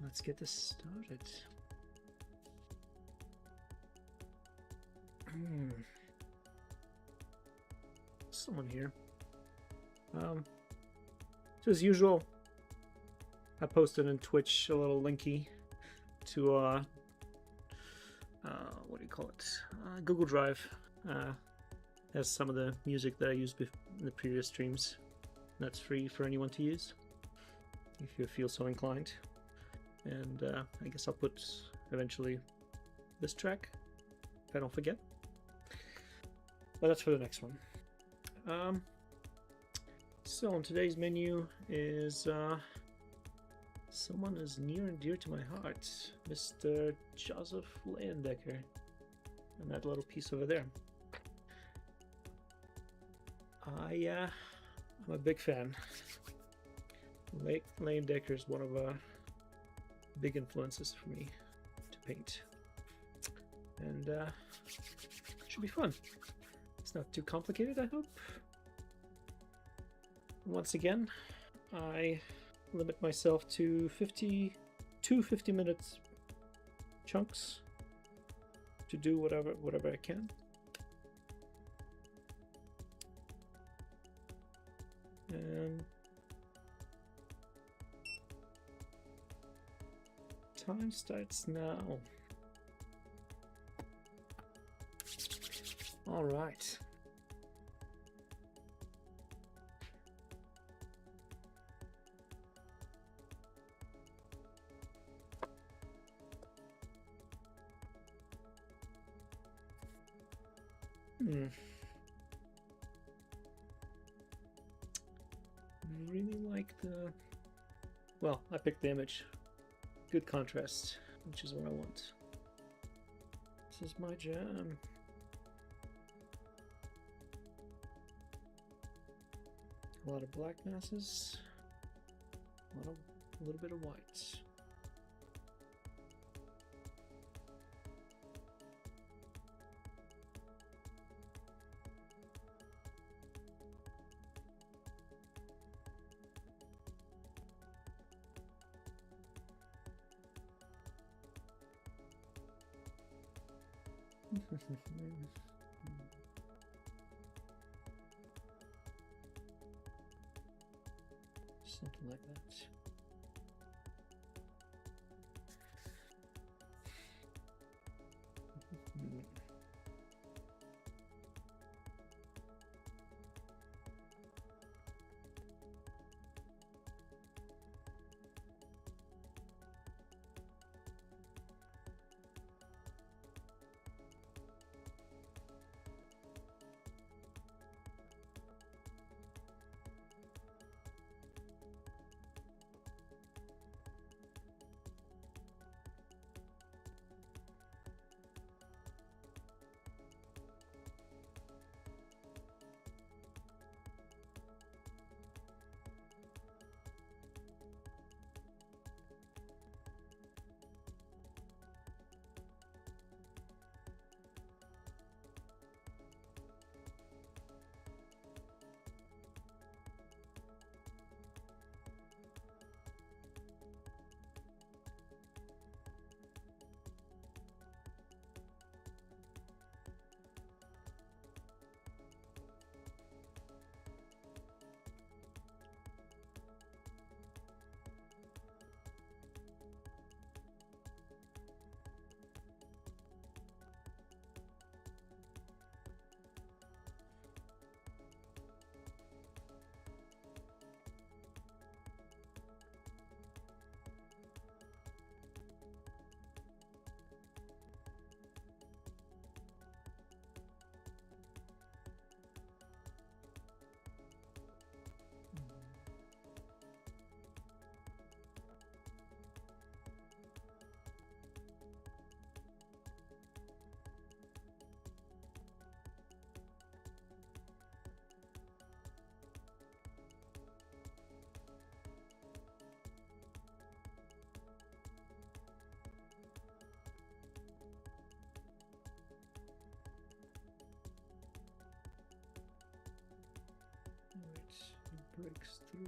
let's get this started. Someone here. So as usual, I posted on Twitch a little linky to what do you call it? Google Drive. Has some of the music that I used in the previous streams. That's free for anyone to use if you feel so inclined. And I guess I'll put eventually this track if I don't forget. But that's for the next one. So on today's menu is someone is near and dear to my heart, Mr. Joseph Leyendecker, and that little piece over there. I'm a big fan. Leyendecker is one of big influences for me to paint, and it should be fun. It's not too complicated, I hope. Once again, I limit myself to 50 minutes chunks to do whatever I can. And time starts now. All right. I really like the... Well, I picked the image. Good contrast, which is what I want. This is my jam. A lot of black masses. A little bit of white. Something like that. It breaks through.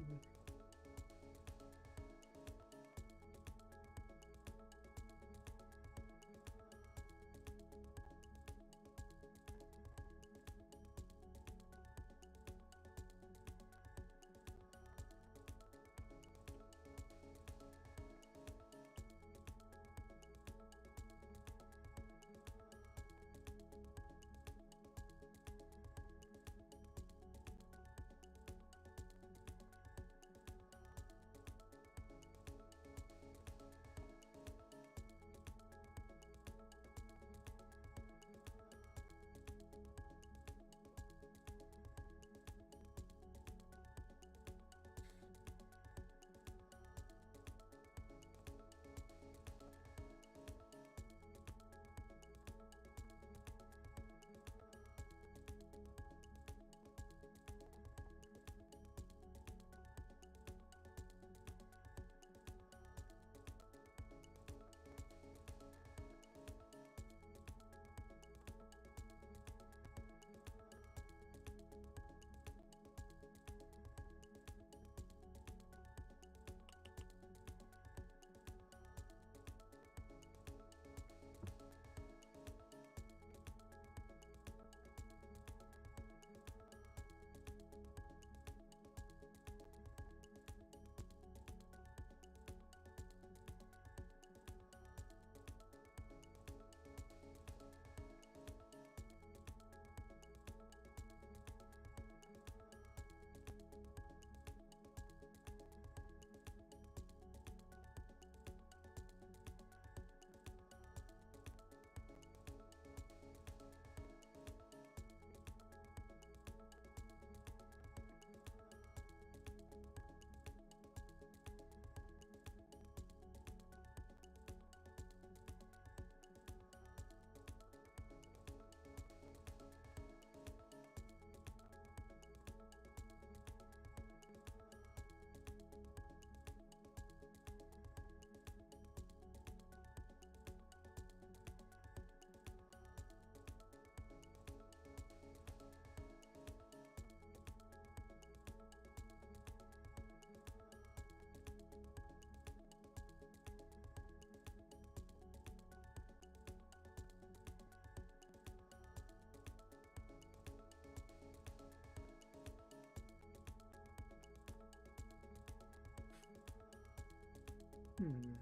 Hmm.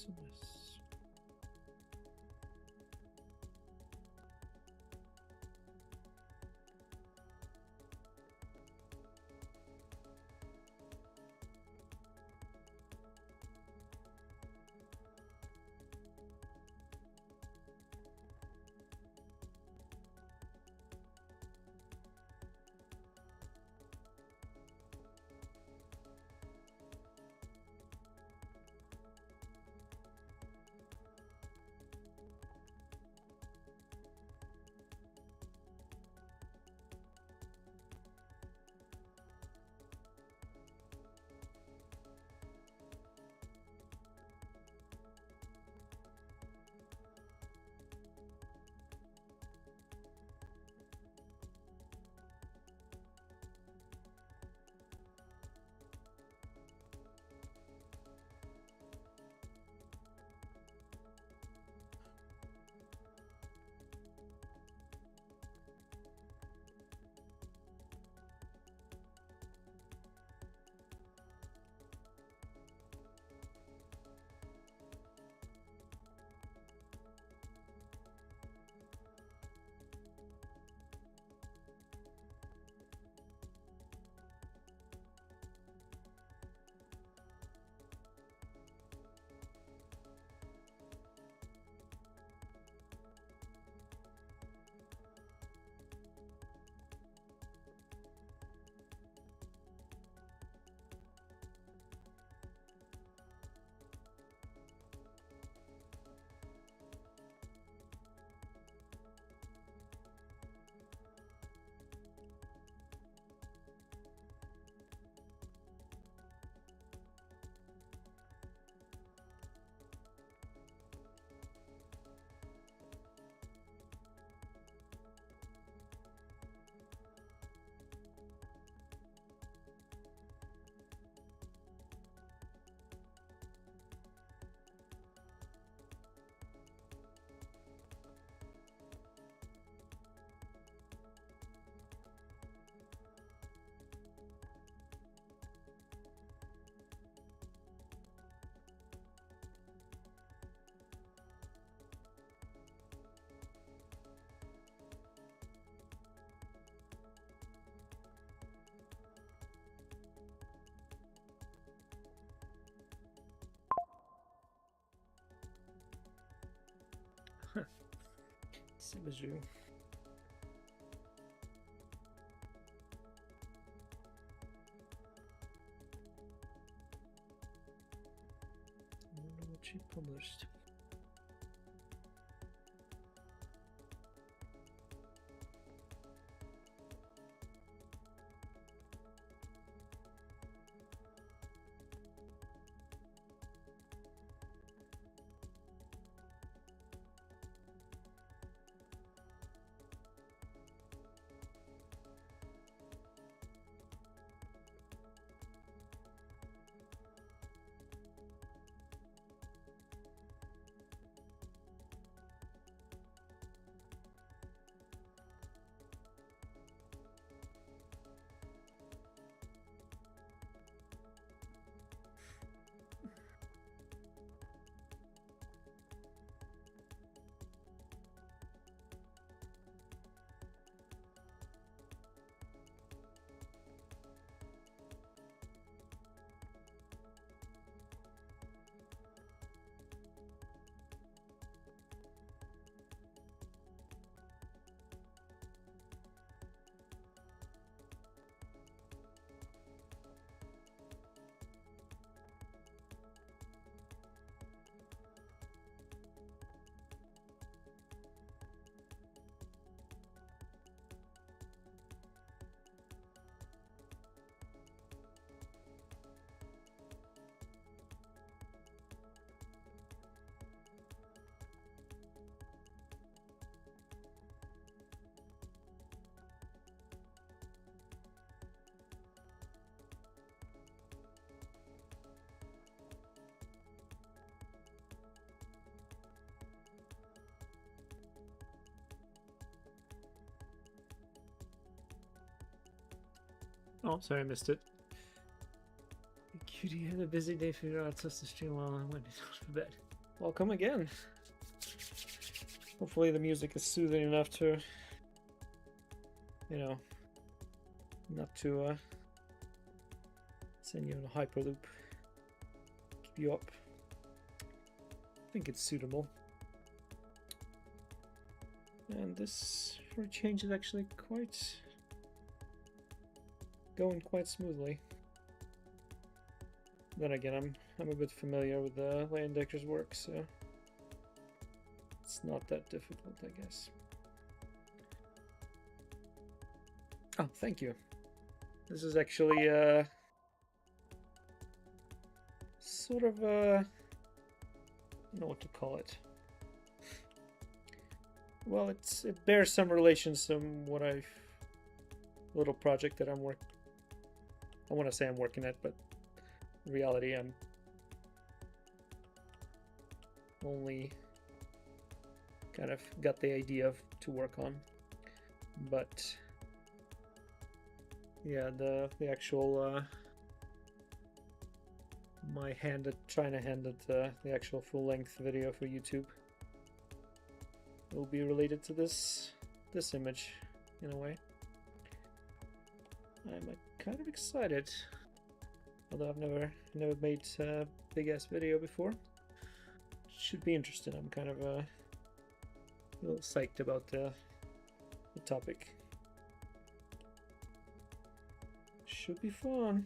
So nice. Same as you. I wonder what she published. Oh, sorry, I missed it. Cutie had a busy day, figured out to stream while I went to bed. welcome again. Hopefully the music is soothing enough to, you know, not to send you in a hyperloop, keep you up. I think it's suitable. And this, for a change, is actually going quite smoothly. Then again, I'm a bit familiar with the Lighten Decker's work, so it's not that difficult, I guess. Oh, thank you. This is actually sort of I don't know what to call it. Well, it bears some relations to what little project that I'm working. I want to say I'm working at, but in reality, I'm only kind of got the idea to work on. But yeah, the actual trying to hand it the actual full-length video for YouTube will be related to this image in a way. I'm kind of excited, although I've never made a big ass video before. Should be interesting. I'm kind of a little psyched about the topic. Should be fun,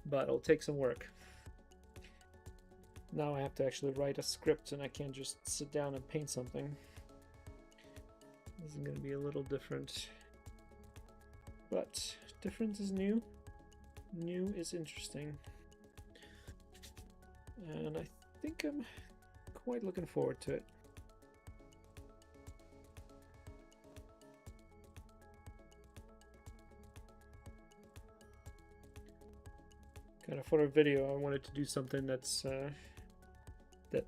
but it'll take some work. Now I have to actually write a script, and I can't just sit down and paint something. This is going to be a little different, but different is new. New is interesting, and I think I'm quite looking forward to it. Kind of for a video, I wanted to do something that's that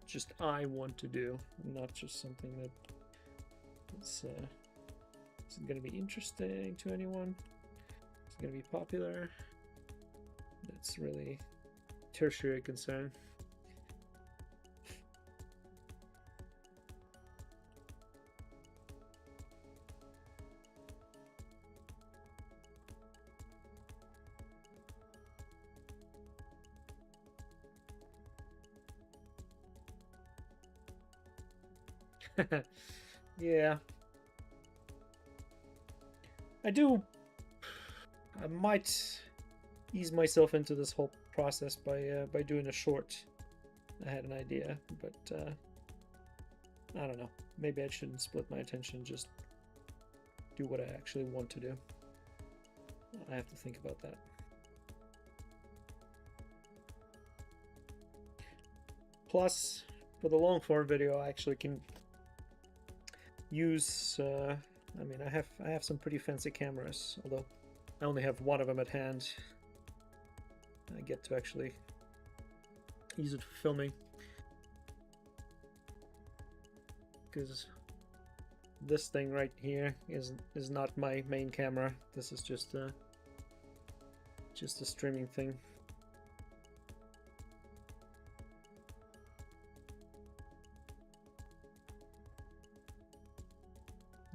just I want to do, not just something that isn't going to be interesting to anyone. It's going to be popular. That's really tertiary concern. Yeah, I might ease myself into this whole process by doing a short. I had an idea, but I don't know. Maybe I shouldn't split my attention, just do what I actually want to do. I have to think about that. Plus, for the long form video, I actually can use I mean, I have some pretty fancy cameras, although I only have one of them at hand. I get to actually use it for filming, because this thing right here is not my main camera. This is just a streaming thing.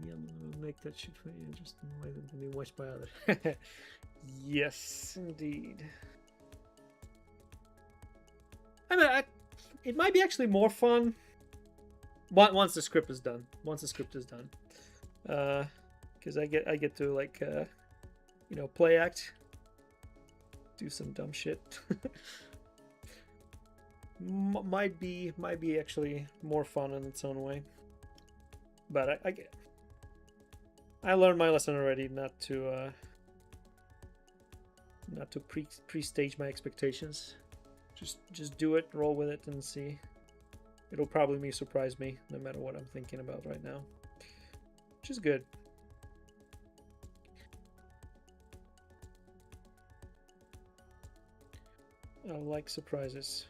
Yeah, I'm gonna make that shit for you, just in a way that can be watched by others. Yes, indeed. I mean, it might be actually more fun once the script is done. Once the script is done, because I get to, like, you know, play act, do some dumb shit. might be actually more fun in its own way. But I learned my lesson already, not to pre-stage my expectations. Just do it, roll with it, and see. It'll probably surprise me, no matter what I'm thinking about right now, which is good. I like surprises.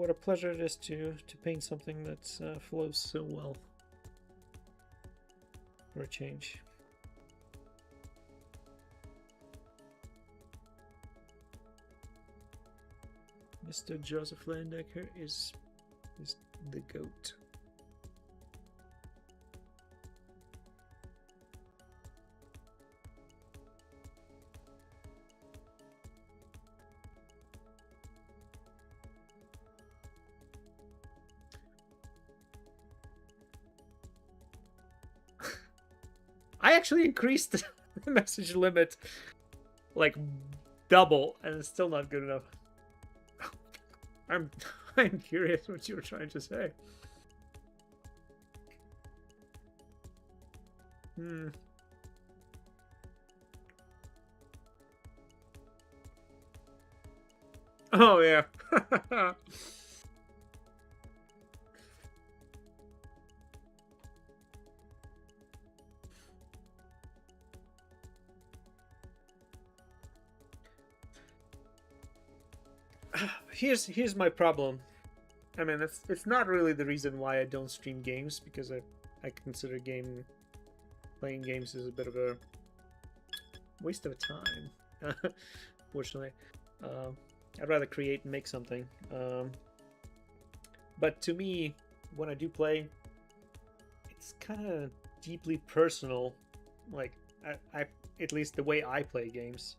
what a pleasure it is to paint something that flows so well. For a change. Mr. Joseph Landecker is the GOAT. I actually increased the message limit like double, and it's still not good enough. I'm curious what you were trying to say. Oh yeah. Here's my problem. I mean, it's not really the reason why I don't stream games, because I consider playing games is a bit of a waste of time. Fortunately, I'd rather create and make something. But to me, when I do play, it's kind of deeply personal. Like I at least the way I play games,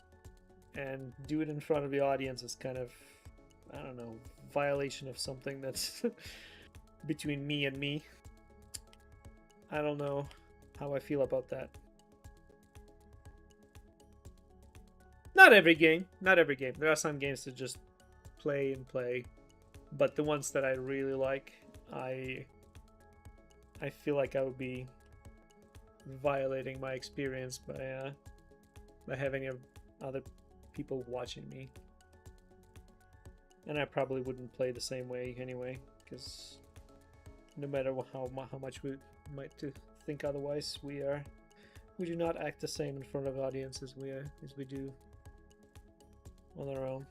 and do it in front of the audience is kind of, I don't know, violation of something that's between me and me. I don't know how I feel about that. Not every game. There are some games that just play and play, but the ones that I really like, I feel like I would be violating my experience by having other people watching me. And I probably wouldn't play the same way anyway, because no matter how much we might think otherwise, we do not act the same in front of audience as we do on our own.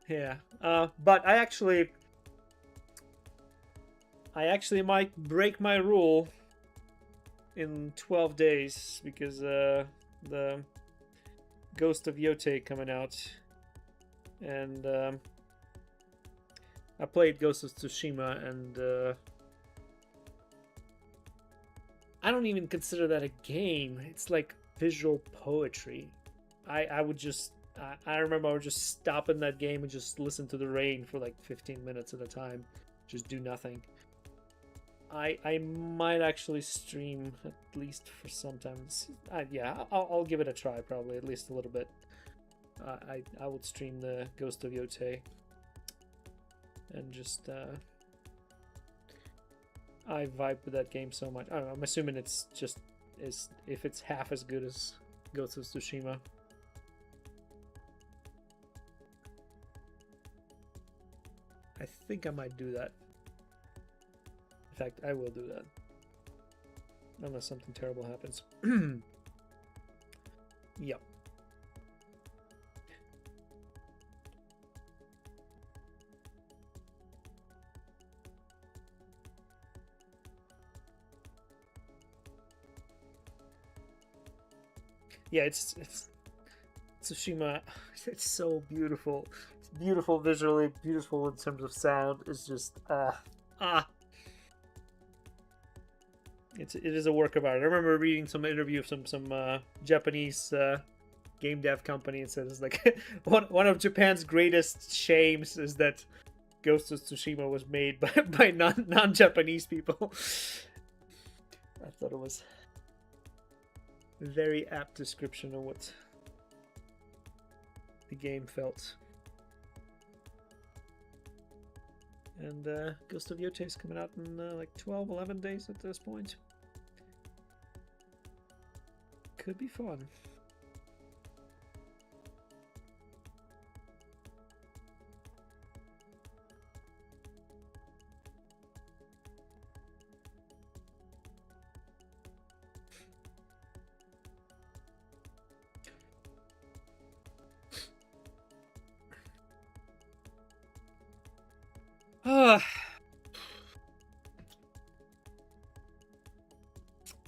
Yeah, but I actually might break my rule in 12 days, because the Ghost of Yōtei coming out. And I played Ghost of Tsushima, and I don't even consider that a game. It's like visual poetry. I would just I remember I would just stop in that game and just listen to the rain for like 15 minutes at a time, just do nothing. I might actually stream at least for some time. Yeah, I'll give it a try, probably at least a little bit. I would stream the Ghost of Yōtei and just I vibe with that game so much. I don't know, I'm assuming it's just if it's half as good as Ghost of Tsushima. I think I might do that. In fact, I will do that. Unless something terrible happens. Yep. Yeah, it's Tsushima. It's so beautiful. It's beautiful visually, beautiful in terms of sound. It's just it is a work of art. I remember reading some interview of some Japanese game dev company, and says like one of Japan's greatest shames is that Ghost of Tsushima was made by non-Japanese people. I thought it was a very apt description of what the game felt. And Ghost of Yōtei is coming out in like 11 days at this point. Could be fun.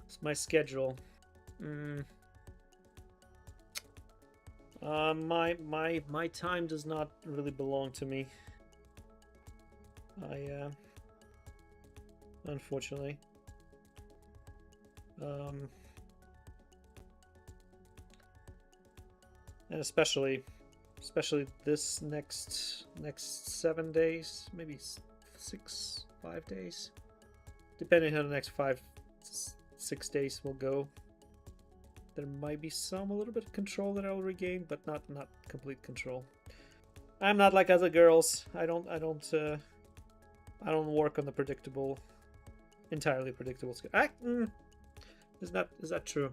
It's my schedule. My time does not really belong to me. Unfortunately. And especially this next 7 days, maybe 5 days, depending on how the next 6 days will go. There might be a little bit of control that I'll regain, but not complete control. I'm not like other girls. I don't work on the entirely predictable schedule. Is that true?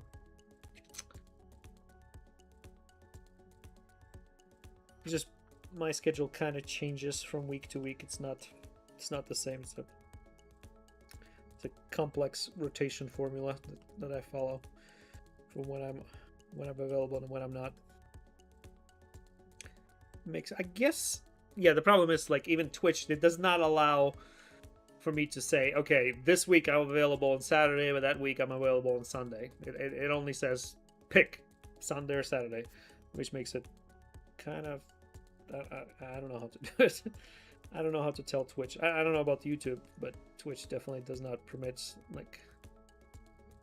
Just my schedule kind of changes from week to week. It's not the same. It's a complex rotation formula that I follow for when I'm available and when I'm not. I guess, yeah, the problem is, like, even Twitch, it does not allow for me to say, okay, this week I'm available on Saturday, but that week I'm available on Sunday. It only says pick Sunday or Saturday, which makes it kind of, I don't know how to do it. I don't know how to tell Twitch. I don't know about YouTube, but Twitch definitely does not permit, like,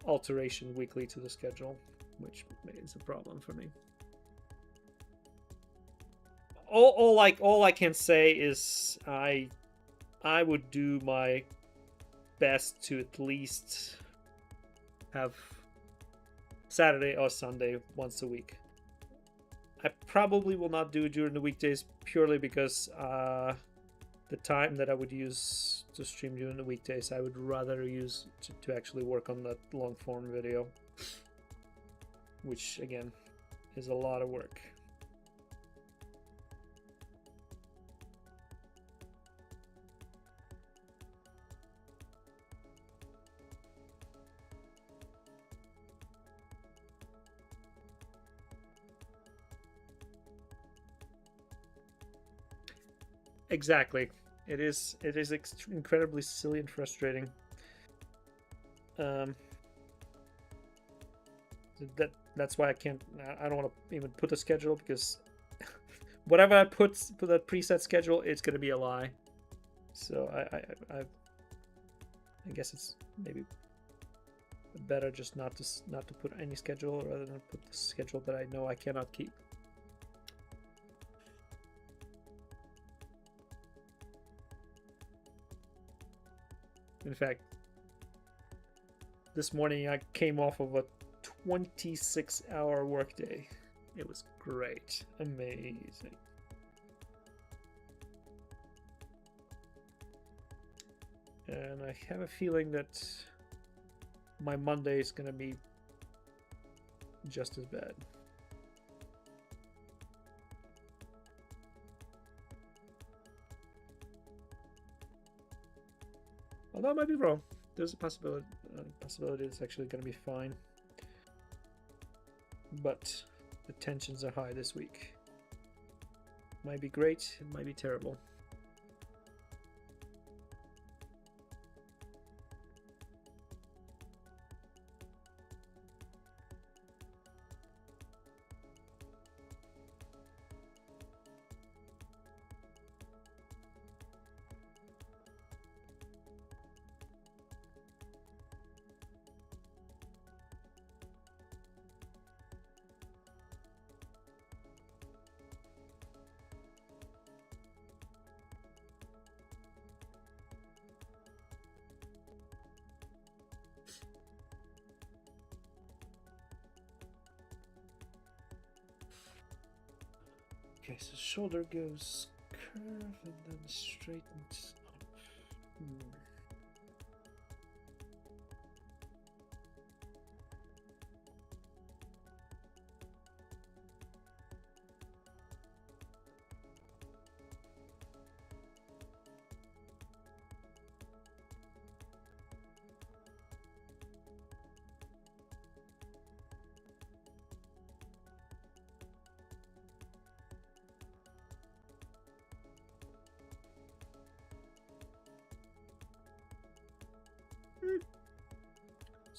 alteration weekly to the schedule, which is a problem for me. All I can say is I would do my best to at least have Saturday or Sunday once a week. I probably will not do it during the weekdays purely because the time that I would use to stream during the weekdays, I would rather use to actually work on that long form video, which again is a lot of work. Exactly. It is incredibly silly and frustrating. That's why I don't want to even put a schedule, because whatever I put that preset schedule, it's going to be a lie. So I guess it's maybe better just not to put any schedule rather than put the schedule that I know I cannot keep. In fact, this morning I came off of a 26-hour workday. It was great. Amazing. And I have a feeling that my Monday is going to be just as bad. Although I might be wrong. There's a possibility it's actually going to be fine. But the tensions are high this week. Might be great, it might be terrible. Okay, so shoulder goes curve and then straightens up.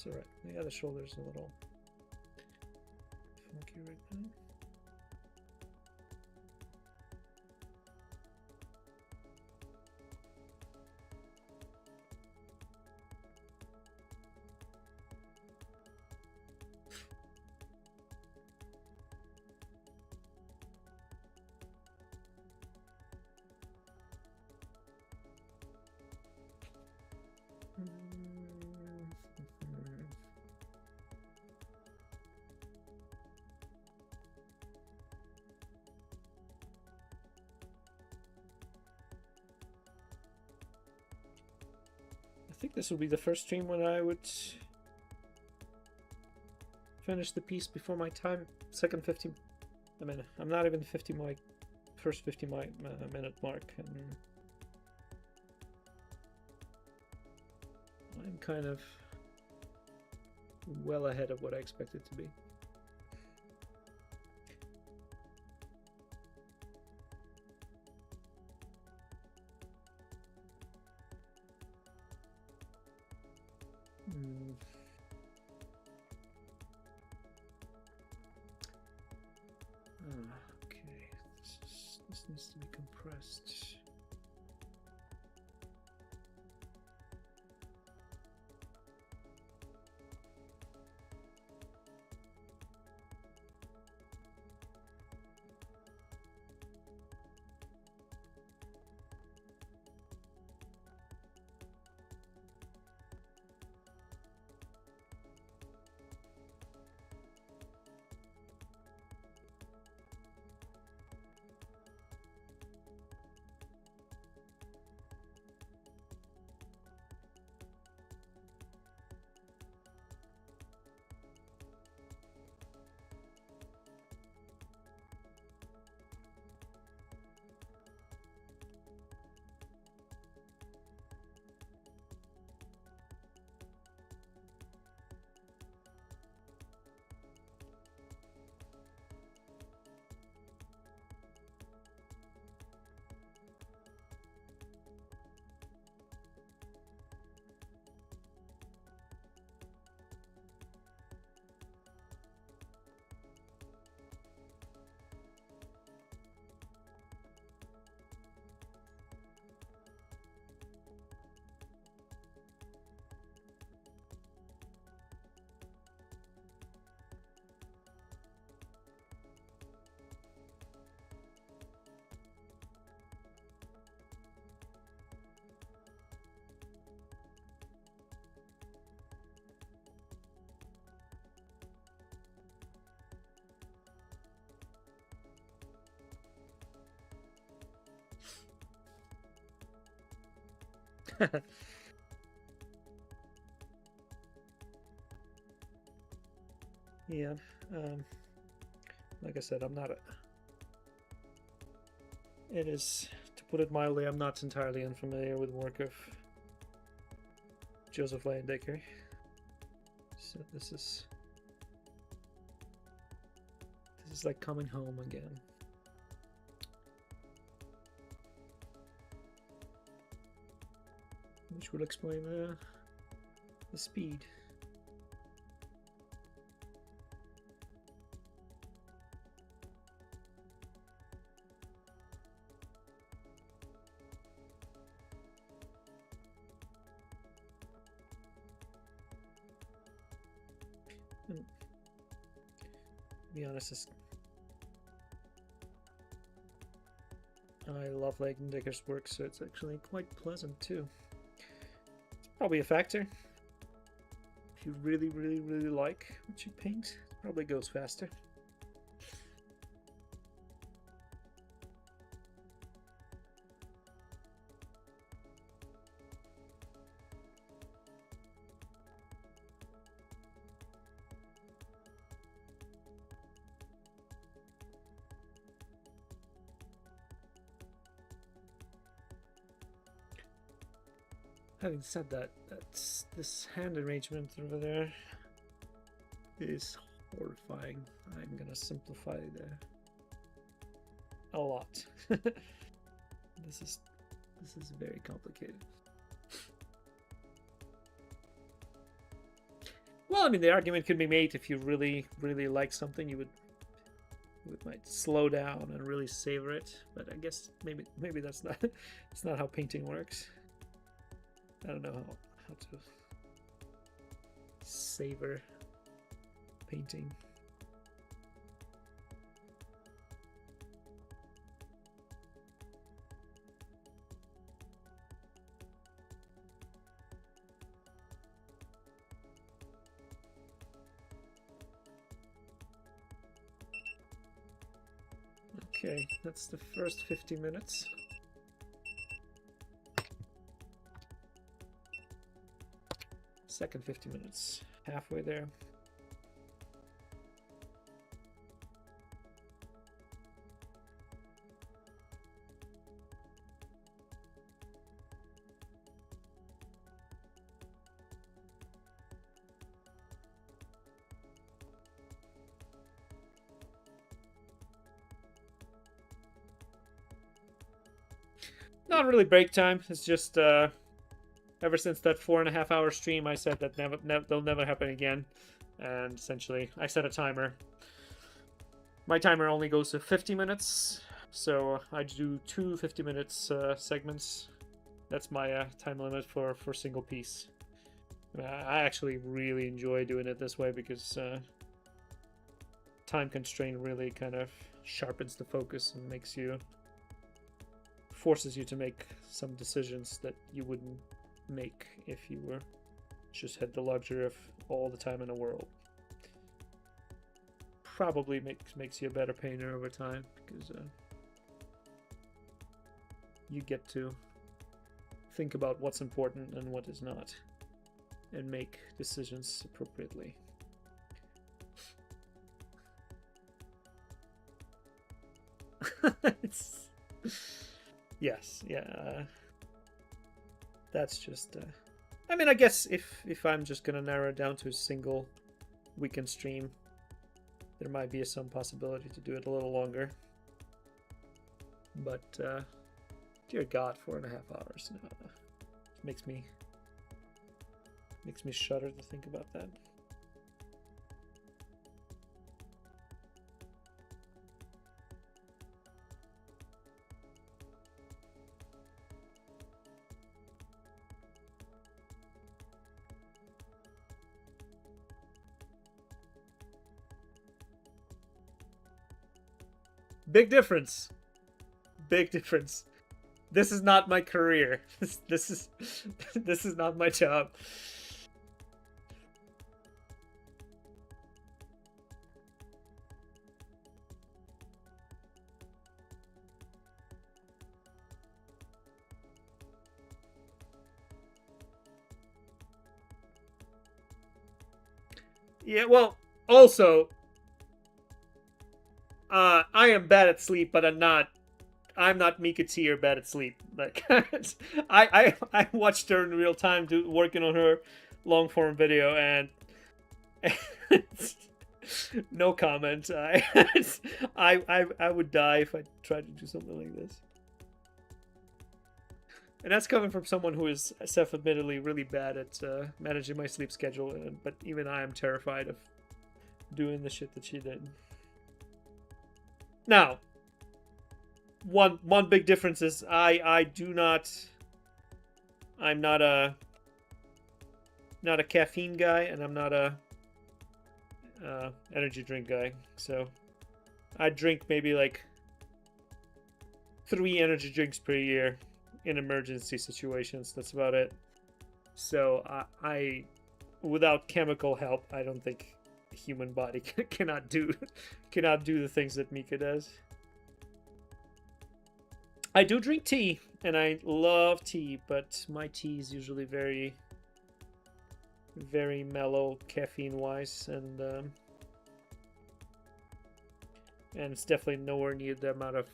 It's alright. Yeah, the shoulder's a little funky right now. I think this will be the first stream when I would finish the piece before my time. Second 50. I mean, I'm not even 50 my first 50 minute mark, and I'm kind of well ahead of what I expected to be. Okay, this needs to be compressed. Yeah, like I said, I'm not a... It is, to put it mildly, I'm not entirely unfamiliar with the work of Joseph Leyendecker. So this is like coming home again. Which will explain the speed. And to be honest, I love Legendecker's work, so it's actually quite pleasant too. Probably a factor. If you really, really, really like what you paint, it probably goes faster. Having said that, this hand arrangement over there is horrifying. I'm gonna simplify a lot. This is very complicated. Well, I mean, the argument could be made if you really, really like something, you might slow down and really savor it. But I guess maybe that's not it's not how painting works. I don't know how to savor painting. Okay, that's the first 50 minutes. Second 50 minutes, halfway there. Not really break time. It's just ever since that 4.5-hour stream, I said that they'll never happen again. And essentially, I set a timer. My timer only goes to 50 minutes, so I do two 50 minutes segments. That's my time limit for single piece. I actually really enjoy doing it this way because time constraint really kind of sharpens the focus and forces you to make some decisions that you wouldn't make if you just had the luxury of all the time in the world. Probably makes you a better painter over time because you get to think about what's important and what is not and make decisions appropriately. Yes, yeah. That's just. I mean, I guess if I'm just gonna narrow it down to a single weekend stream, there might be some possibility to do it a little longer. But dear God, 4.5 hours makes me shudder to think about that. Big difference. Big difference. This is not my career. This is not my job. Yeah, well, also I am bad at sleep, but I'm not Mika T or bad at sleep. Like I watched her in real time working on her long form video, and no comment. I would die if I tried to do something like this. And that's coming from someone who is self-admittedly really bad at managing my sleep schedule, but even I am terrified of doing the shit that she did. Now, one big difference is I'm not a caffeine guy, and I'm not a energy drink guy. So I drink maybe like 3 energy drinks per year in emergency situations. That's about it. So I without chemical help, I don't think the human body cannot do the things that Mika does. I do drink tea, and I love tea, but my tea is usually very, very mellow caffeine-wise, and it's definitely nowhere near the amount of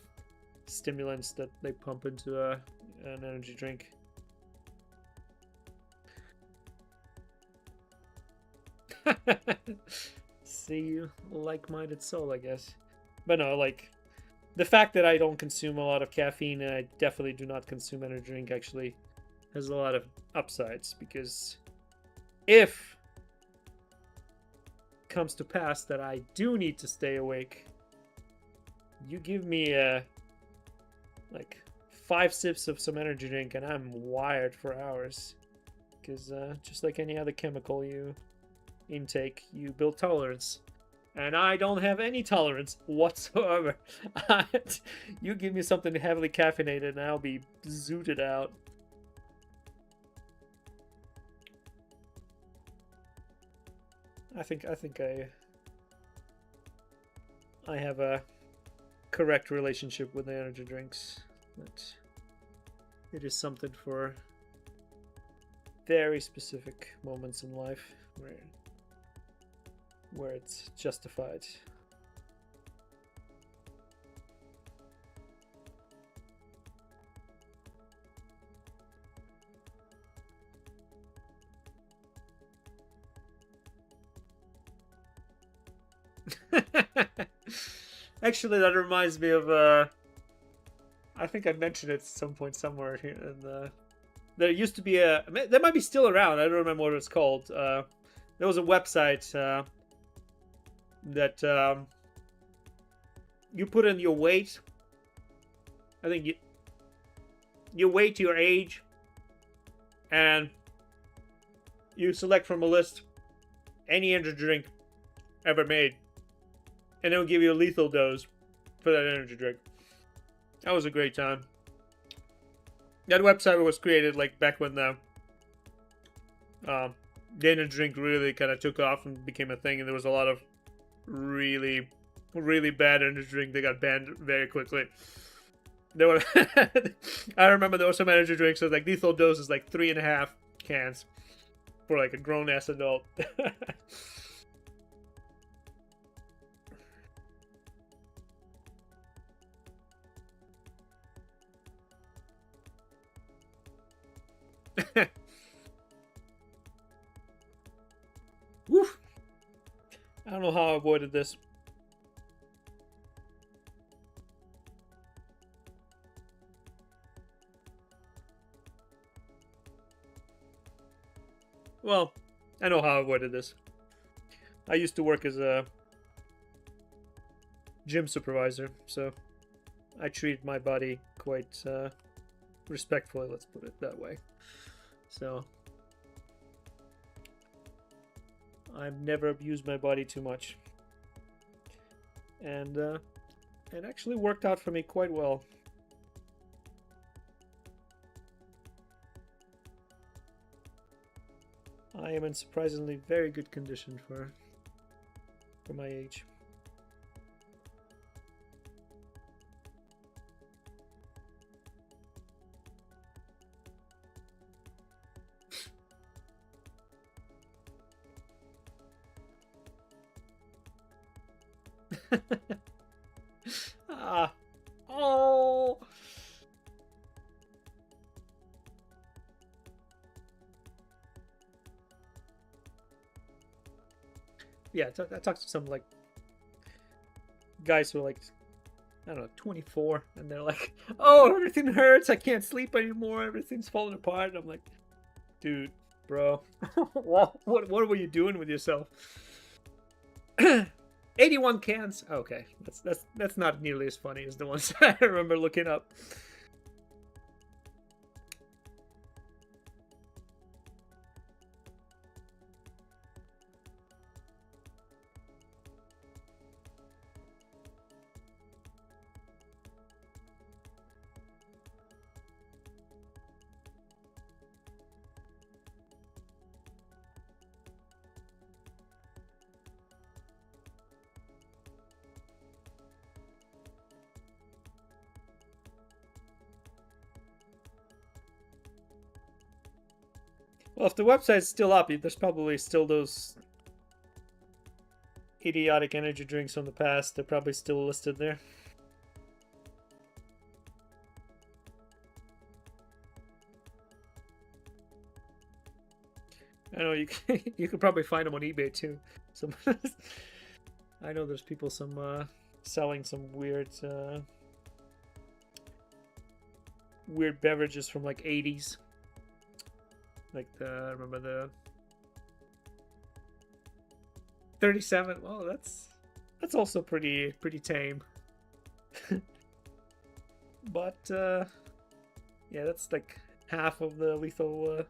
stimulants that they pump into an energy drink. See you, like-minded soul, I guess. But no, like, the fact that I don't consume a lot of caffeine, and I definitely do not consume energy drink, actually has a lot of upsides, because if comes to pass that I do need to stay awake, you give me like 5 sips of some energy drink and I'm wired for hours. Because just like any other chemical you intake, you build tolerance. And I don't have any tolerance whatsoever. You give me something heavily caffeinated and I'll be zooted out. I think I have a correct relationship with the energy drinks. That it is something for very specific moments in life where it's justified. Actually, that reminds me of I think I mentioned it at some point somewhere here. And there used to be that might be still around. I don't remember what it's called. There was a website that you put in your weight. I think your weight, your age, and you select from a list any energy drink ever made, and it'll give you a lethal dose for that energy drink. That was a great time. That website was created like back when the energy drink really kind of took off and became a thing, and there was a lot of really, really bad energy drink that got banned very quickly. There were, I remember there were some energy drinks that like lethal doses like 3.5 cans for like a grown ass adult. Woof. I don't know how I avoided this. Well, I know how I avoided this. I used to work as a gym supervisor, so I treated my body quite respectfully, let's put it that way. So I've never abused my body too much, and it actually worked out for me quite well. I am in surprisingly very good condition for my age. Oh. Yeah, I talked to some like guys who are like, I don't know, 24, and they're like, "Oh, everything hurts. I can't sleep anymore. Everything's falling apart." And I'm like, "Dude, bro, what were you doing with yourself?" 81 cans. Okay, that's not nearly as funny as the ones I remember looking up. Well, if the website's still up, there's probably still those idiotic energy drinks from the past. They're probably still listed there. I know you could probably find them on eBay too. Some I know there's people selling some weird beverages from like 80s. Like I remember 37. Well, that's also pretty tame. But yeah, that's like half of the lethal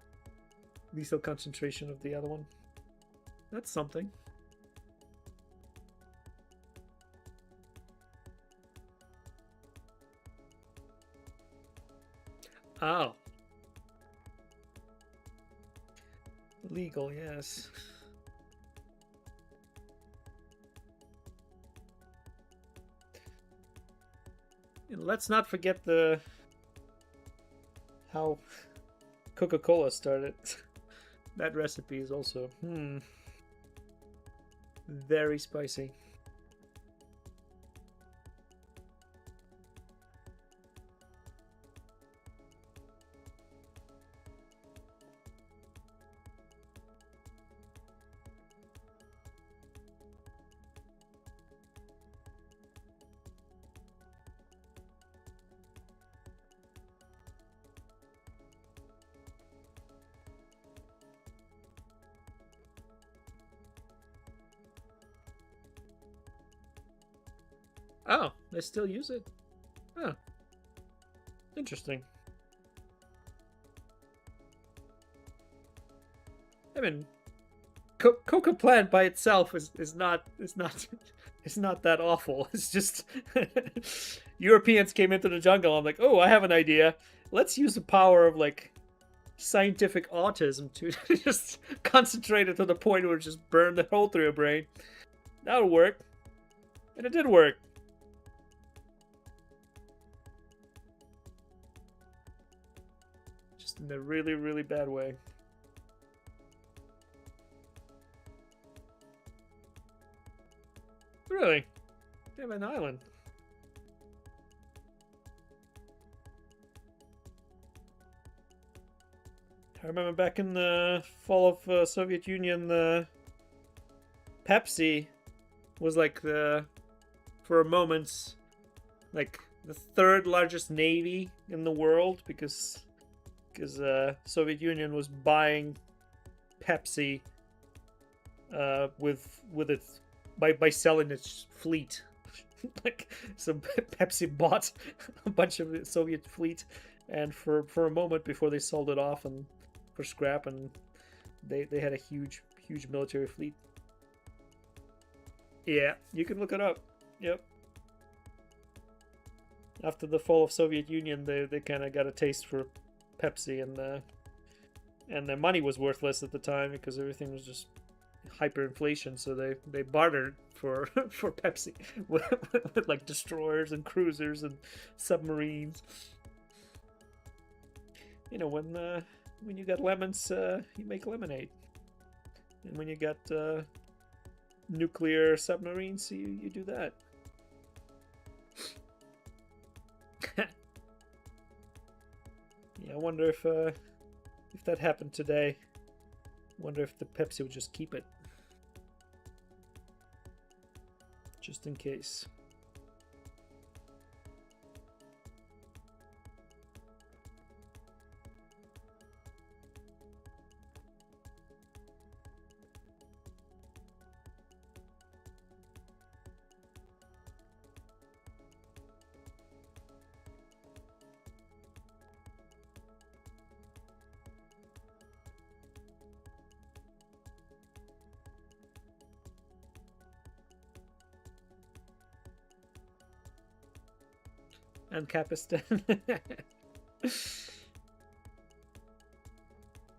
concentration of the other one. That's something. Oh. Legal, yes. And let's not forget how Coca-Cola started. That recipe is also very spicy. Oh, they still use it? Huh. Interesting. I mean, coca plant by itself is not it's not that awful. It's just Europeans came into the jungle. I'm like, oh, I have an idea. Let's use the power of like scientific autism to just concentrate it to the point where it just burn the hole through your brain. That'll work, and it did work. Just in a really bad way. Really? They have an island. I remember back in the fall of Soviet Union, Pepsi was like for a moment, like the third largest navy in the world because Soviet Union was buying Pepsi with its by selling its fleet. Like, so Pepsi bought a bunch of the Soviet fleet, and for a moment before they sold it off and for scrap, and they had a huge military fleet. Yeah, you can look it up. Yep. After the fall of Soviet Union, they kind of got a taste for Pepsi, and their money was worthless at the time because everything was just hyperinflation. So they bartered for for Pepsi with like destroyers and cruisers and submarines. You know, when you got lemons, you make lemonade, and when you got nuclear submarines, you do that. Yeah, I wonder if that happened today. I wonder if the Pepsi would just keep it, just in case. And Capistan.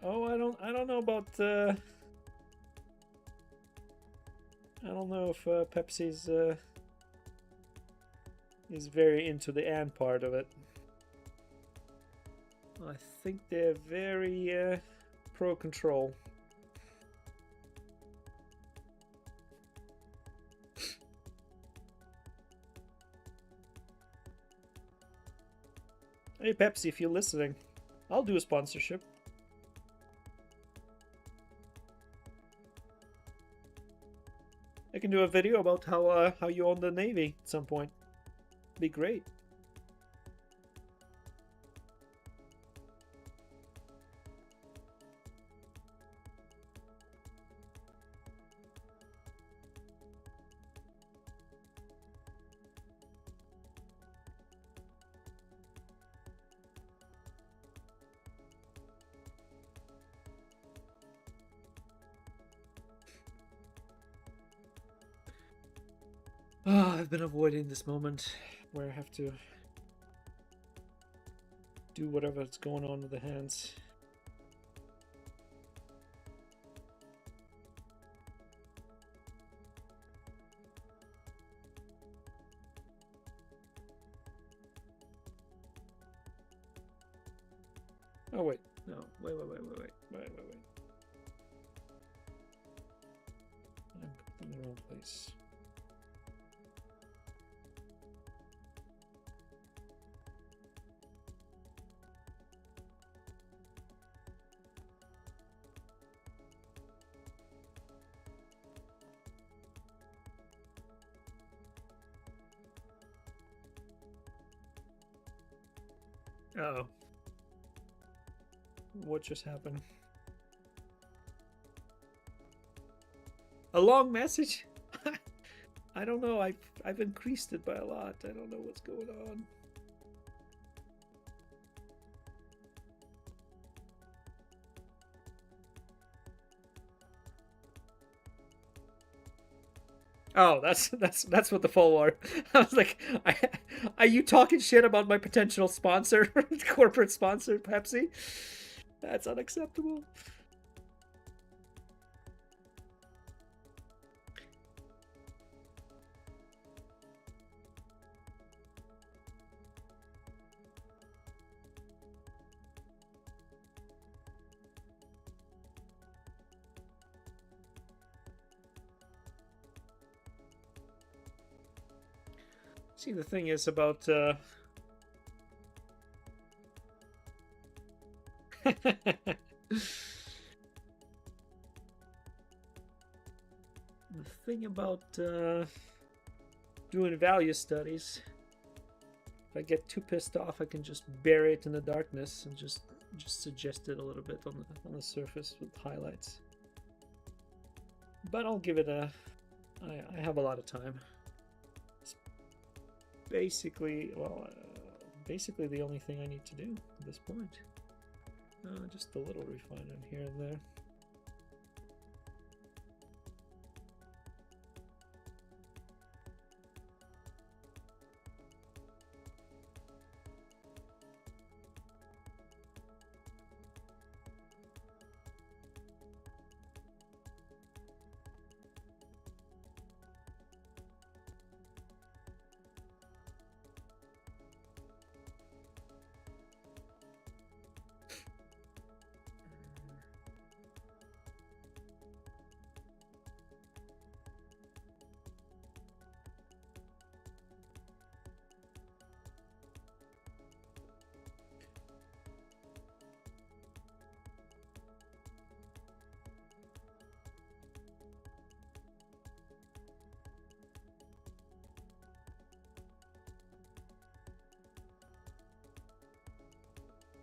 Oh, I don't know about I don't know if Pepsi's is very into the and part of it. I think they're very pro control. Hey Pepsi, if you're listening, I'll do a sponsorship. I can do a video about how you own the Navy at some point. Be great. Oh, I've been avoiding this moment where I have to do whatever's going on with the hands. Oh wait, no, wait. I'm in the wrong place. Uh-oh. What just happened? A long message? I don't know. I've increased it by a lot. I don't know what's going on. Oh, that's what the fall were. I was like, are you talking shit about my potential sponsor, corporate sponsor, Pepsi? That's unacceptable. See, the thing is about the thing about doing value studies, if I get too pissed off, I can just bury it in the darkness and just suggest it a little bit on the surface with highlights. But I'll give it a. I have a lot of time. It's basically, well, basically the only thing I need to do at this point. Just a little refinement here and there.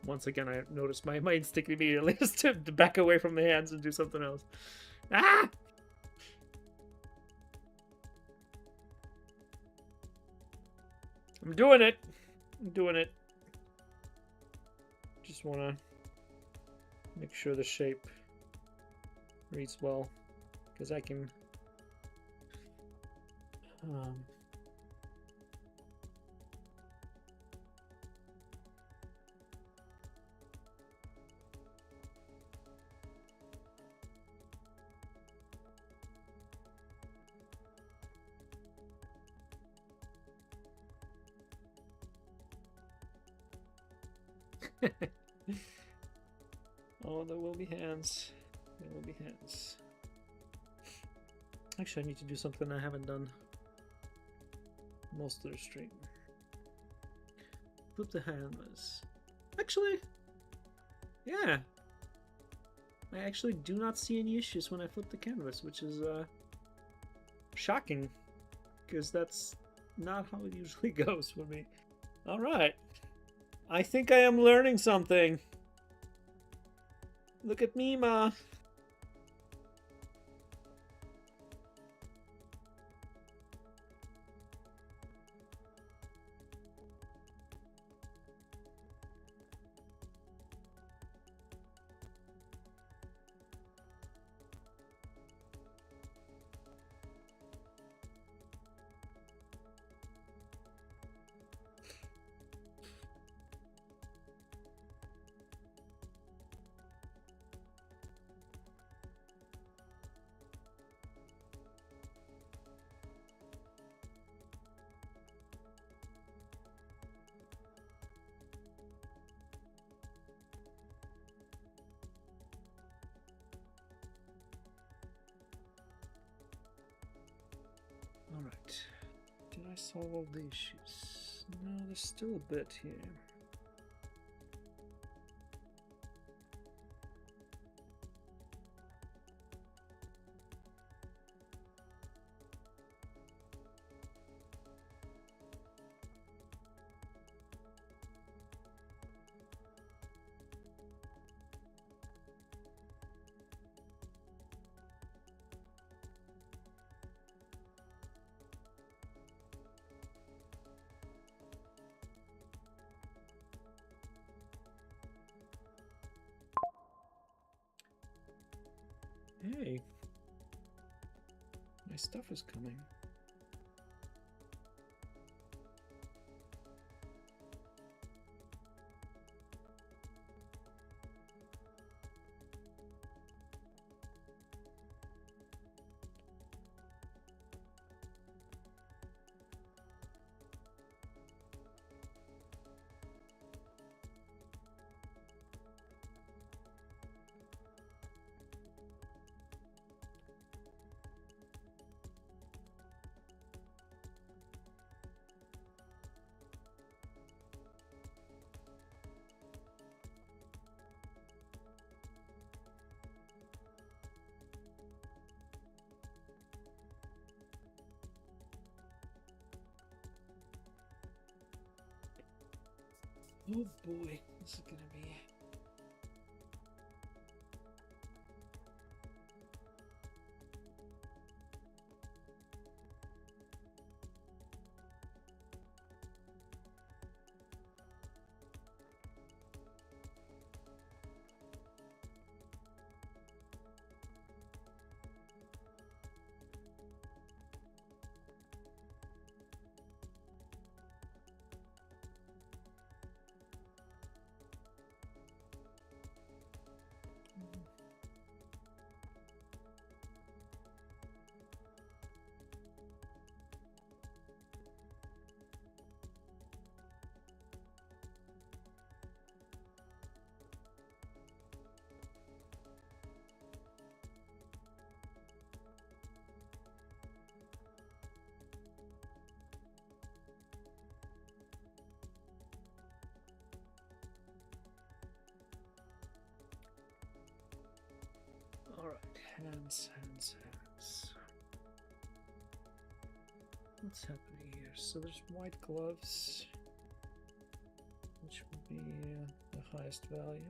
Once again, I noticed my instinct immediately is to back away from the hands and do something else. Ah! I'm doing it. I'm doing it. Just want to make sure the shape reads well, because I can... Oh, there will be hands. There will be hands. Actually, I need to do something I haven't done most of the stream. Flip the canvas. Actually, yeah. I actually do not see any issues when I flip the canvas, which is shocking, because that's not how it usually goes for me. All right. I think I am learning something. Look at me, Ma. solve all the issues? No, there's still a bit here. Hey, my stuff is coming. Oh boy, this is gonna be... Alright, hands. What's happening here? So there's white gloves, which would be the highest value.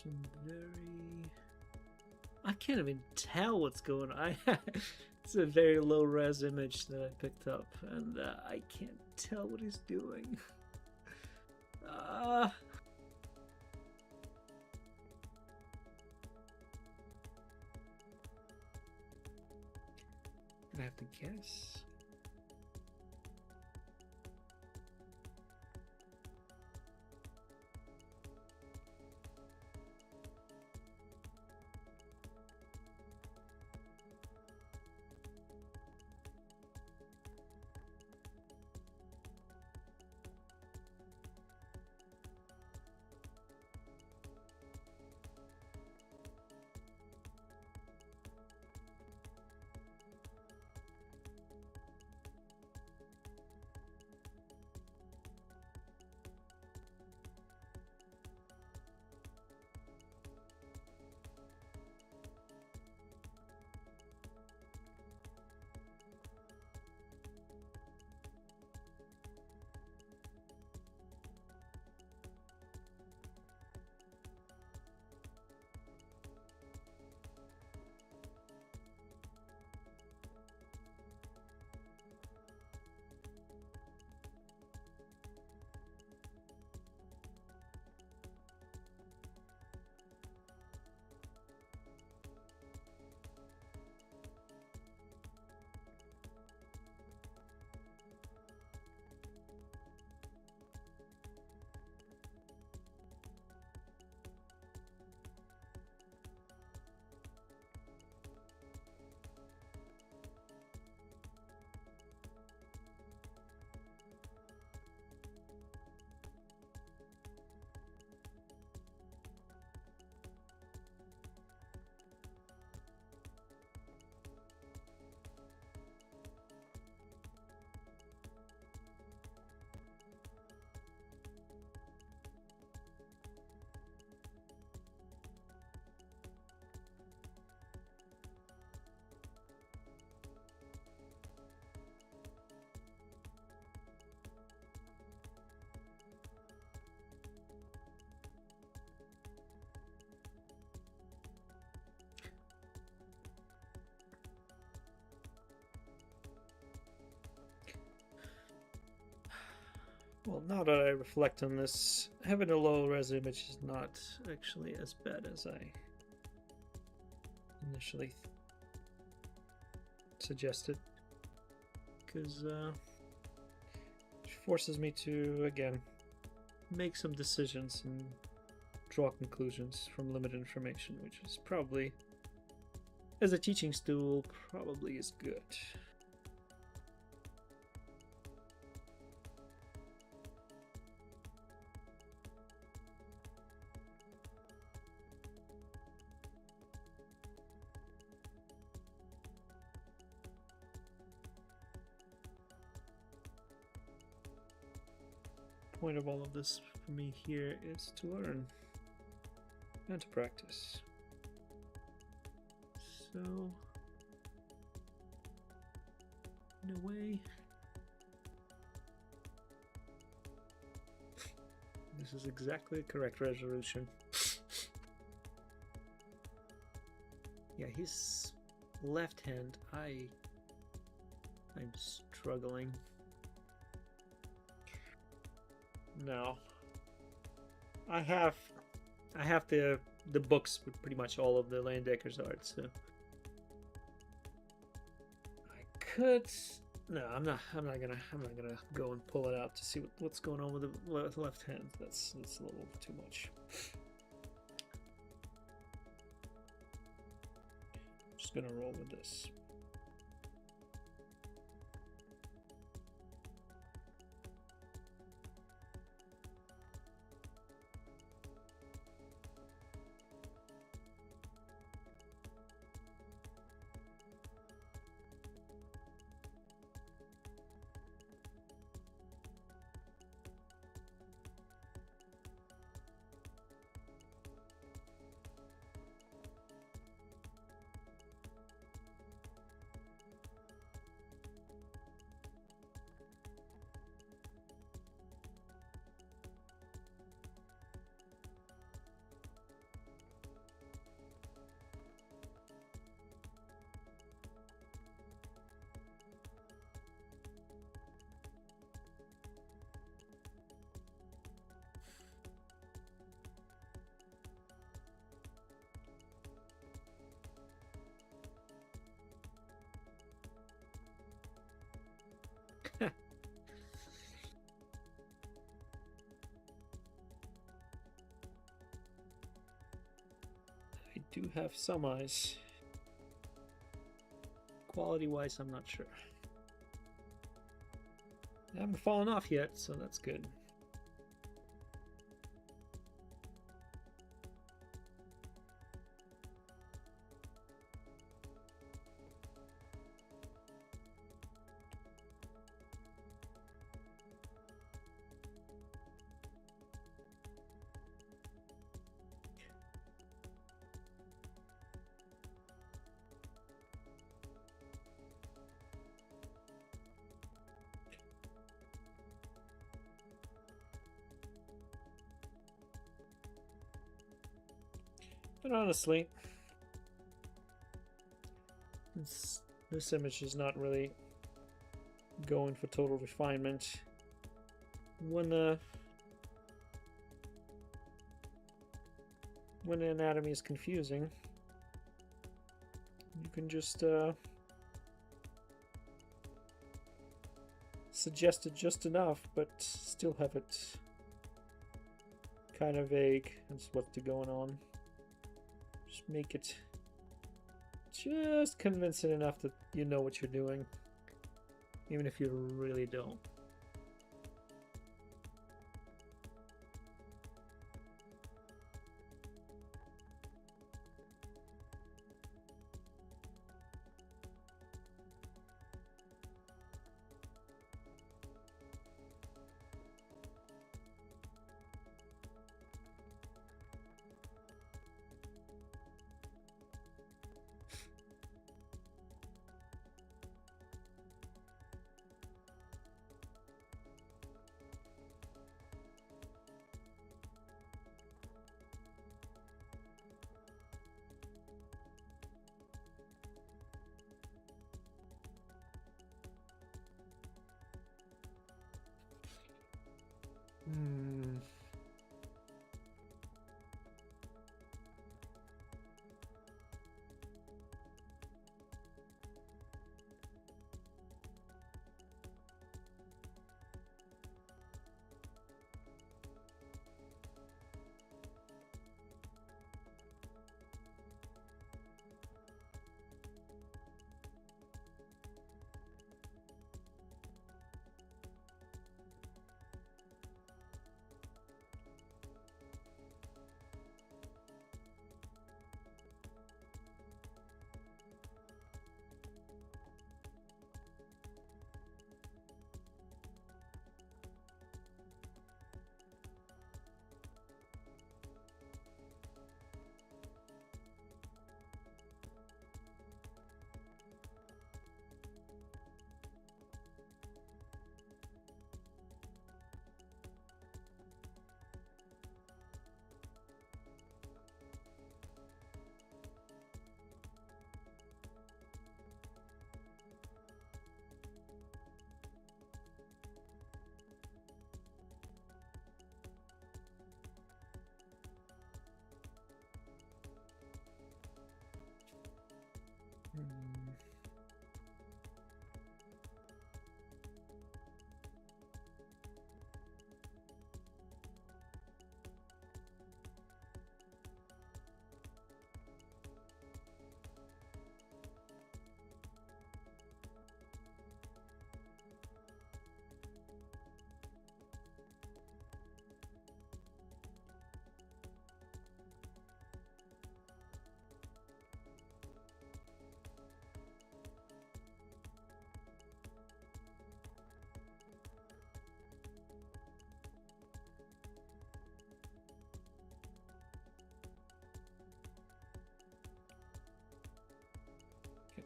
Some very... I can't even tell what's going on. It's a very low res image that I picked up, and I can't tell what he's doing. I have to guess. Well, now that I reflect on this, having a low res image is not actually as bad as I initially suggested, because it forces me to, again, make some decisions and draw conclusions from limited information, which is probably, as a teaching tool, probably is good. Point of all of this for me here is to learn and to practice. So, in a way, this is exactly the correct resolution. Yeah, his left hand, I'm struggling. No, I have the books with pretty much all of the Landecker's art, so I could. No, I'm not gonna go and pull it out to see what's going on with the left hand. That's a little too much. Just gonna roll with this. I do have some eyes. Quality-wise, I'm not sure. They haven't fallen off yet, so that's good. But honestly, this image is not really going for total refinement. When the anatomy is confusing, you can just suggest it just enough, but still have it kind of vague as what's going on. Just make it just convincing enough that you know what you're doing, even if you really don't. Hmm.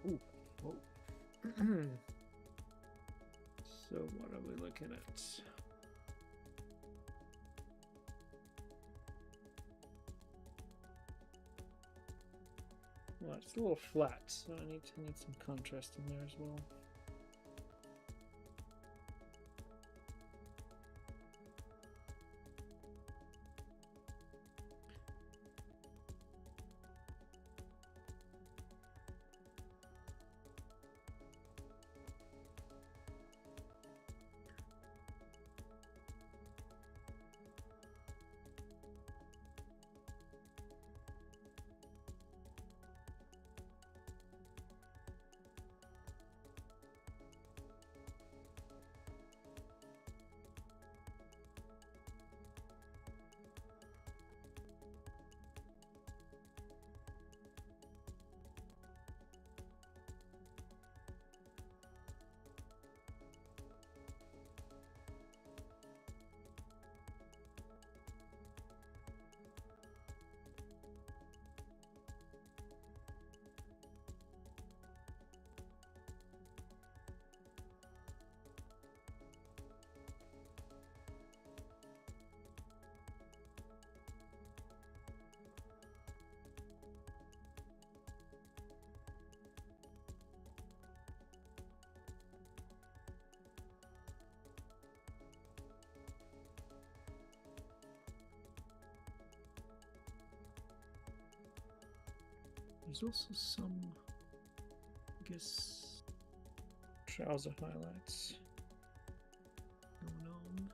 Ooh. Whoa. So what are we looking at? Well, it's a little flat, so I need some contrast in there as well. There's also some, I guess, trouser highlights going on.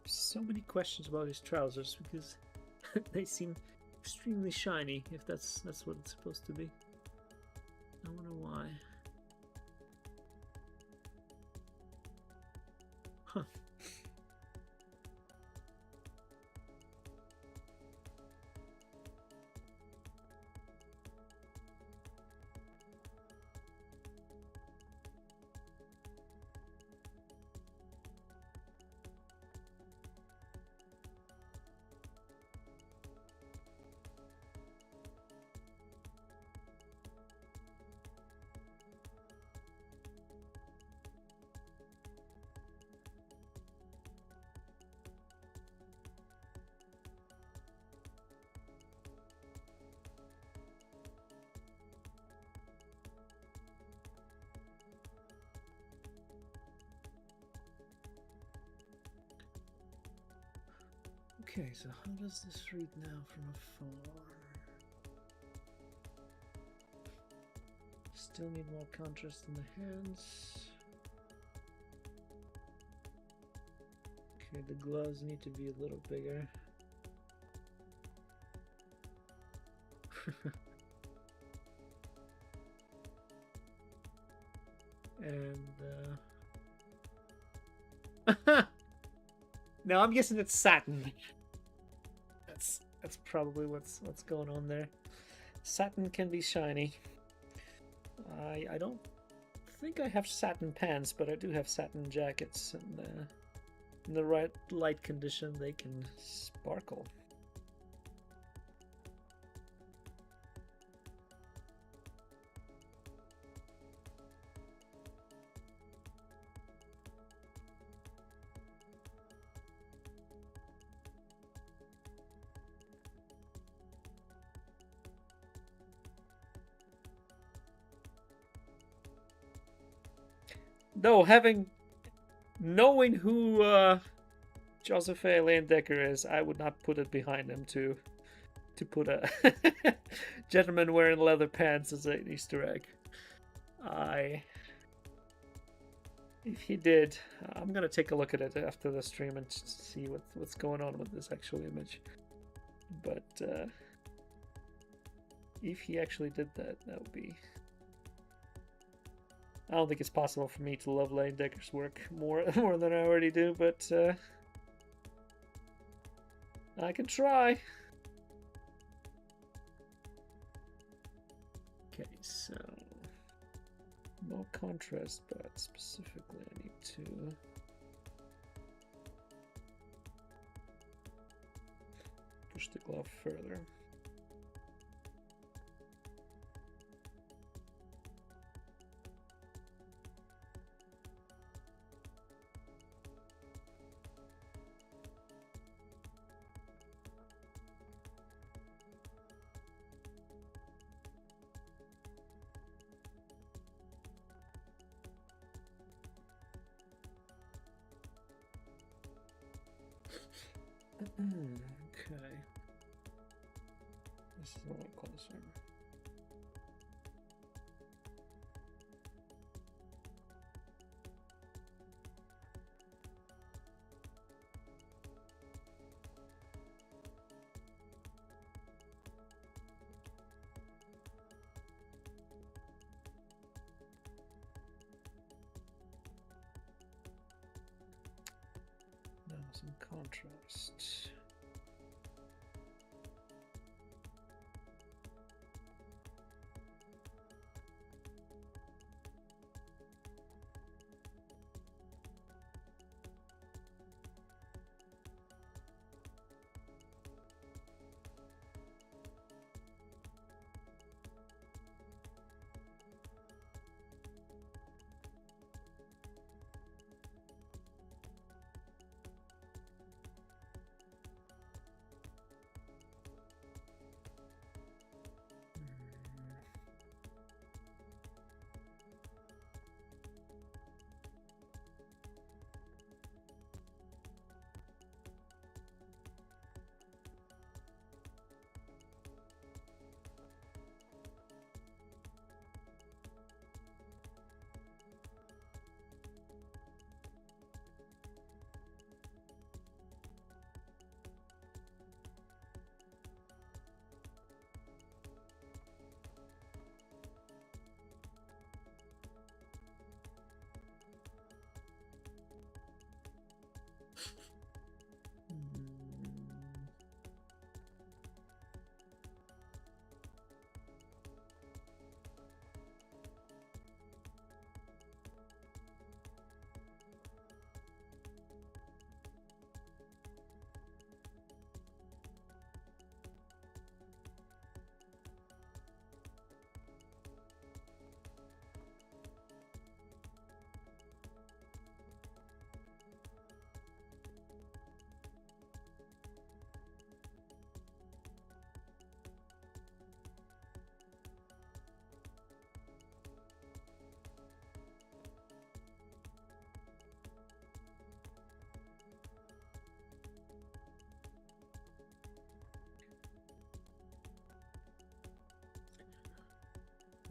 So many questions about his trousers because they seem extremely shiny, if that's what it's supposed to be. I wonder why. Huh. Okay, so how does this read now from afar? Still need more contrast in the hands. Okay, the gloves need to be a little bigger. And no, I'm guessing it's satin. That's probably what's going on there. Satin can be shiny. I don't think I have satin pants, but I do have satin jackets, and in the right light condition they can sparkle. No, knowing who Joseph A. Leyendecker is, I would not put it behind him to put a gentleman wearing leather pants as an Easter egg. If he did, I'm gonna take a look at it after the stream and see what's going on with this actual image. But if he actually did that, that would be. I don't think it's possible for me to love Leyendecker's work more than I already do, but I can try. Okay, so more contrast, but specifically I need to push the glove further. Okay. This is a little closer. Now some contrast.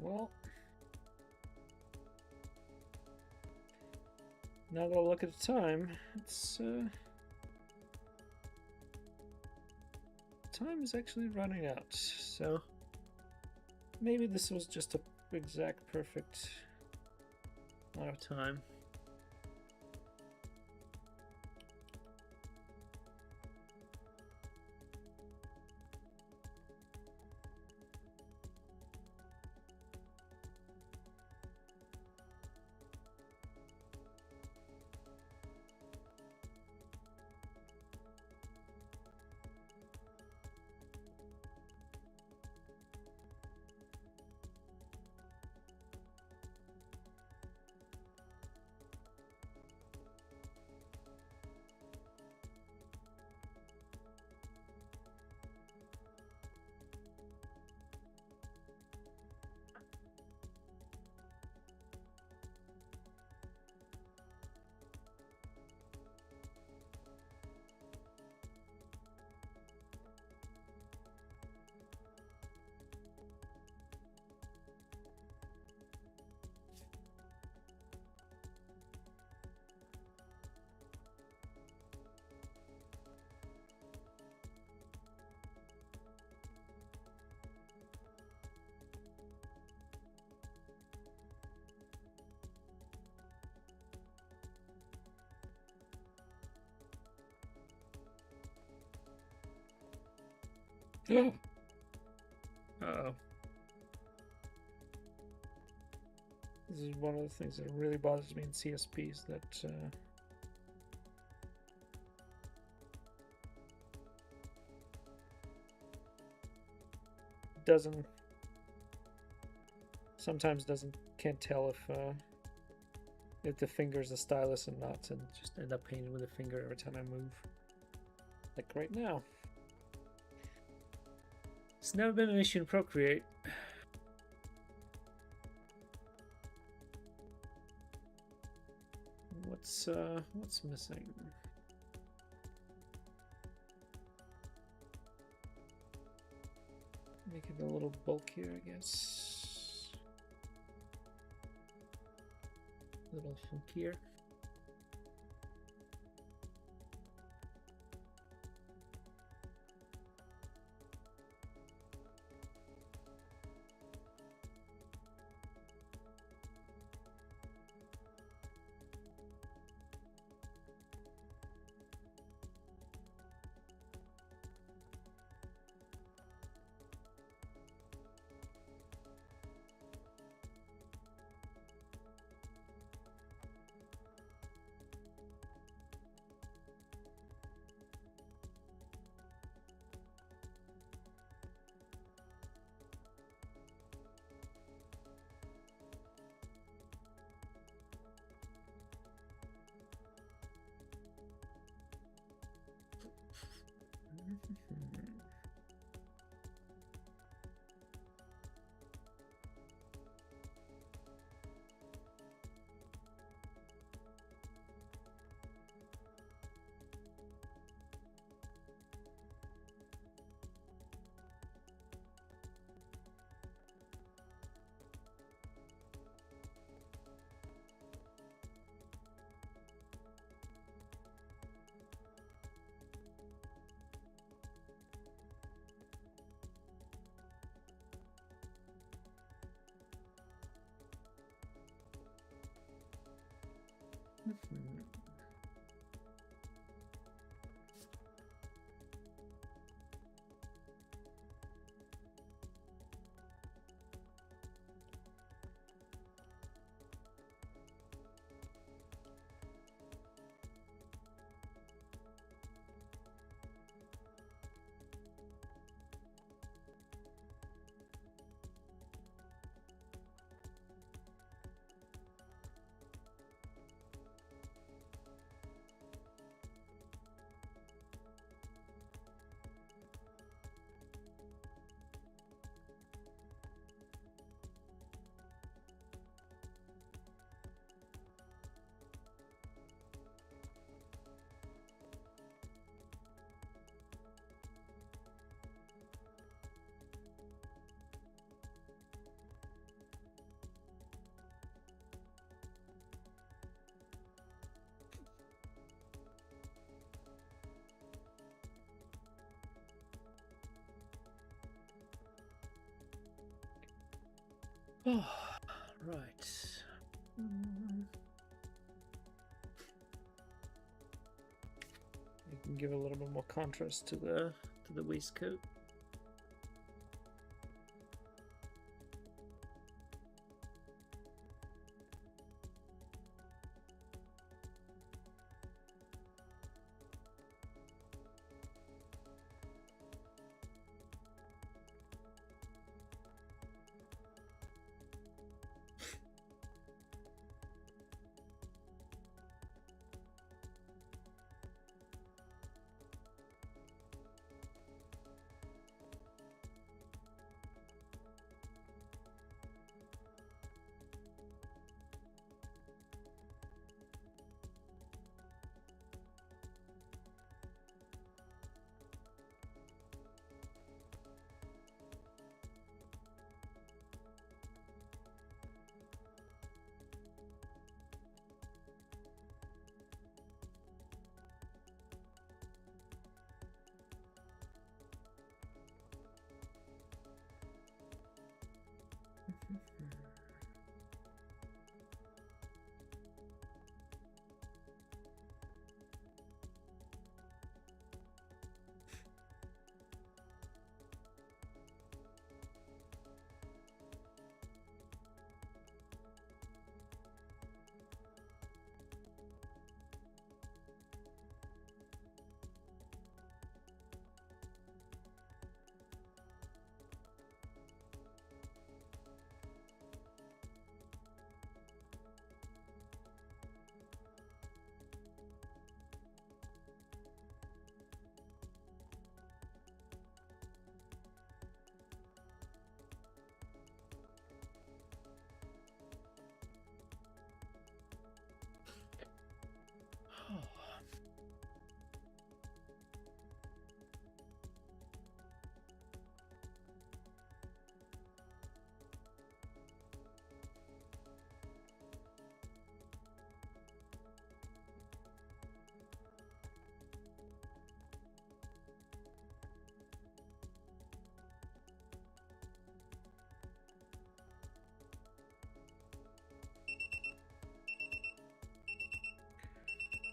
Well, now that I look at the time, it's time is actually running out. So maybe this was just a exact perfect amount of time. Uh-oh. This is one of the things that really bothers me in CSPs, that can't tell if the finger's a stylus or not, and just end up painting with a finger every time I move. Like right now. It's never been an issue in Procreate. What's missing? Make it a little bulkier, I guess. A little funkier. Oh, right. You can give a little bit more contrast to the waistcoat.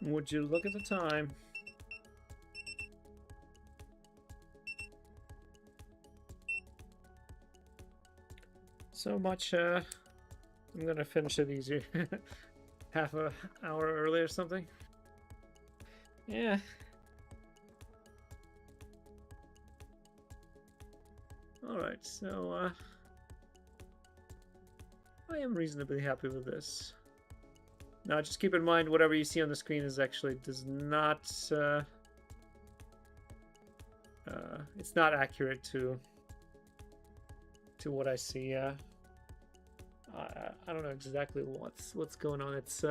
Would you look at the time? So much, I'm gonna finish it easier. Half an hour early or something. Yeah. Alright, so, I am reasonably happy with this. Now, just keep in mind, whatever you see on the screen is actually does not, it's not accurate to what I see. I don't know exactly what's going on. It's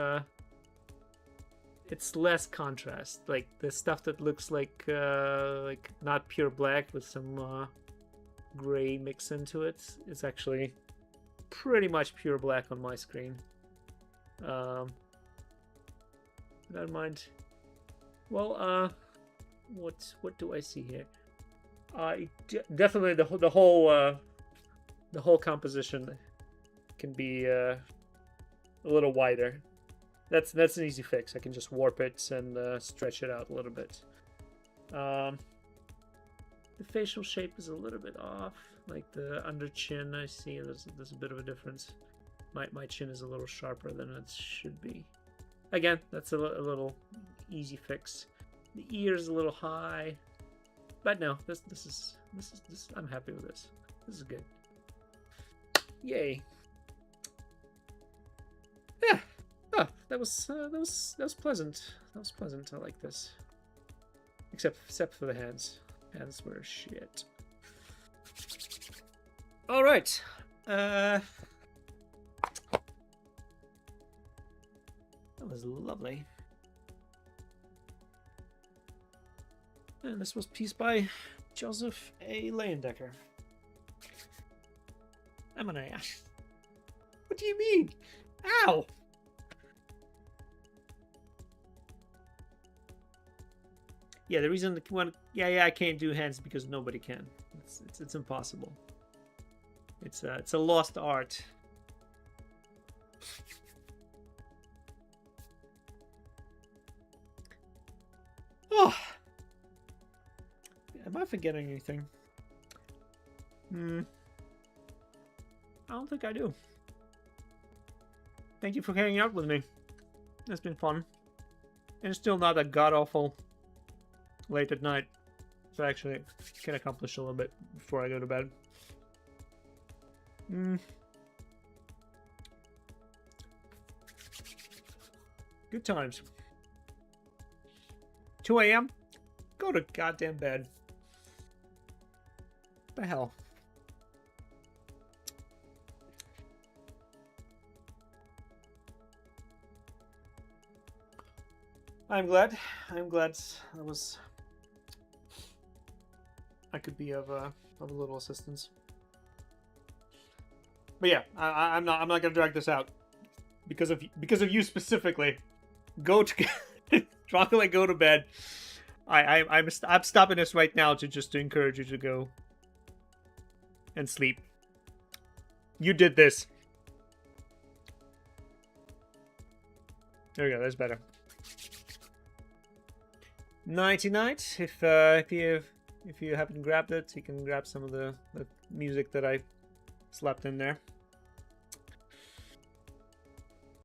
less contrast. Like the stuff that looks like not pure black with some gray mix into it. It's actually pretty much pure black on my screen. Never mind. Well, what do I see here? Definitely the whole composition can be a little wider. That's an easy fix. I can just warp it and stretch it out a little bit. The facial shape is a little bit off. Like the under chin, I see there's a bit of a difference. My chin is a little sharper than it should be. Again, that's a little easy fix. The ear is a little high, but no, this is I'm happy with this. This is good. Yay! Yeah. Oh, that was pleasant. That was pleasant. I like this. Except for the hands. Hands were shit. All right. That was lovely. And this was piece by Joseph A. Leyendecker. M&A. What do you mean? Ow! Yeah, the reason I can't do hands because nobody can. It's impossible. It's a lost art. Oh, am I forgetting anything? I don't think I do. Thank you for hanging out with me. It's been fun. And it's still not that god-awful late at night. So I actually can accomplish a little bit before I go to bed. Good times. 2 a.m.? Go to goddamn bed. What the hell? I'm glad I could be of a little assistance. But yeah, I'm not gonna drag this out because of you specifically. Go to Chocolate, go to bed. I'm stopping this right now to encourage you to go and sleep. You did this. There we go. That's better. Nighty night. If you haven't grabbed it, you can grab some of the music that I slapped in there.